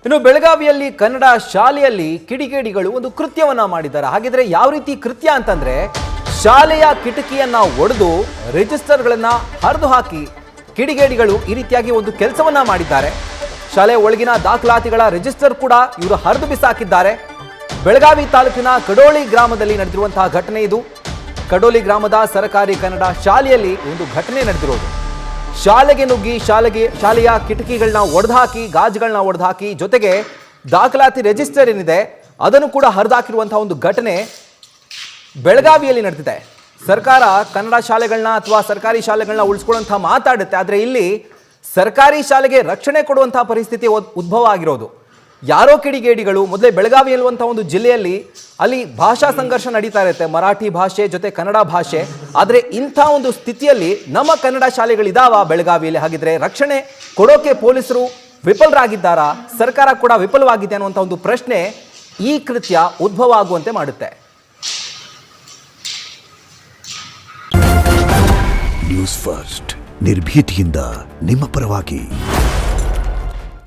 ಇನ್ನು ಬೆಳಗಾವಿಯಲ್ಲಿ ಕನ್ನಡ ಶಾಲೆಯಲ್ಲಿ ಕಿಡಿಗೇಡಿಗಳು ಒಂದು ಕೃತ್ಯವನ್ನ ಮಾಡಿದ್ದಾರೆ. ಹಾಗಿದ್ರೆ ಯಾವ ರೀತಿ ಕೃತ್ಯ ಅಂತಂದ್ರೆ, ಶಾಲೆಯ ಕಿಟಕಿಯನ್ನ ಒಡೆದು ರಿಜಿಸ್ಟರ್ಗಳನ್ನ ಹರಿದು ಹಾಕಿ ಕಿಡಿಗೇಡಿಗಳು ಈ ರೀತಿಯಾಗಿ ಒಂದು ಕೆಲಸವನ್ನ ಮಾಡಿದ್ದಾರೆ. ಶಾಲೆಯ ಒಳಗಿನ ದಾಖಲಾತಿಗಳ ರಿಜಿಸ್ಟರ್ ಕೂಡ ಇವರು ಹರಿದು ಬಿಸಾಕಿದ್ದಾರೆ. ಬೆಳಗಾವಿ ತಾಲೂಕಿನ ಕಡೋಳಿ ಗ್ರಾಮದಲ್ಲಿ ನಡೆದಿರುವಂತಹ ಘಟನೆ ಇದು. ಕಡೋಳಿ ಗ್ರಾಮದ ಸರ್ಕಾರಿ ಕನ್ನಡ ಶಾಲೆಯಲ್ಲಿ ಒಂದು ಘಟನೆ ನಡೆದಿರೋದು. ಶಾಲೆಗೆ ನುಗ್ಗಿ ಶಾಲೆಯ ಕಿಟಕಿಗಳನ್ನ ಒಡೆದುಹಾಕಿ, ಗಾಜುಗಳನ್ನ ಒಡೆದುಹಾಕಿ, ಜೊತೆಗೆ ದಾಖಲಾತಿ ರಿಜಿಸ್ಟರ್ ಏನಿದೆ ಅದನ್ನು ಕೂಡ ಹರಿದಾಕಿರುವಂತಹ ಒಂದು ಘಟನೆ ಬೆಳಗಾವಿಯಲ್ಲಿ ನಡೆದಿದೆ. ಸರ್ಕಾರ ಕನ್ನಡ ಶಾಲೆಗಳನ್ನ ಅಥವಾ ಸರ್ಕಾರಿ ಶಾಲೆಗಳನ್ನ ಉಳಿಸ್ಕೊಳ್ಳುವಂತಹ ಮಾತಾಡುತ್ತೆ, ಆದರೆ ಇಲ್ಲಿ ಸರ್ಕಾರಿ ಶಾಲೆಗೆ ರಕ್ಷಣೆ ಕೊಡುವಂತಹ ಪರಿಸ್ಥಿತಿ ಉದ್ಭವ ಆಗಿರೋದು. ಯಾರೋ ಕಿಡಿಗೇಡಿಗಳು ಮೊದಲೇ ಬೆಳಗಾವಿ ಎನ್ನುವಂತಹ ಒಂದು ಜಿಲ್ಲೆಯಲ್ಲಿ ಅಲ್ಲಿ ಭಾಷಾ ಸಂಘರ್ಷ ನಡೀತಾ ಇರುತ್ತೆ, ಮರಾಠಿ ಭಾಷೆ ಜೊತೆ ಕನ್ನಡ ಭಾಷೆ. ಆದರೆ ಇಂಥ ಒಂದು ಸ್ಥಿತಿಯಲ್ಲಿ ನಮ್ಮ ಕನ್ನಡ ಶಾಲೆಗಳಿದಾವ ಬೆಳಗಾವಿಯಲ್ಲಿ. ಹಾಗಿದ್ರೆ ರಕ್ಷಣೆ ಕೊಡೋಕೆ ಪೊಲೀಸರು ವಿಫಲರಾಗಿದ್ದಾರಾ, ಸರ್ಕಾರ ಕೂಡ ವಿಫಲವಾಗಿದೆ ಅನ್ನುವಂಥ ಒಂದು ಪ್ರಶ್ನೆ ಈ ಕೃತ್ಯ ಉದ್ಭವ ಆಗುವಂತೆ ಮಾಡುತ್ತೆ. ನ್ಯೂಸ್ ಫಸ್ಟ್, ನಿರ್ಭೀತಿಯಿಂದ ನಿಮ್ಮ ಪರವಾಗಿ.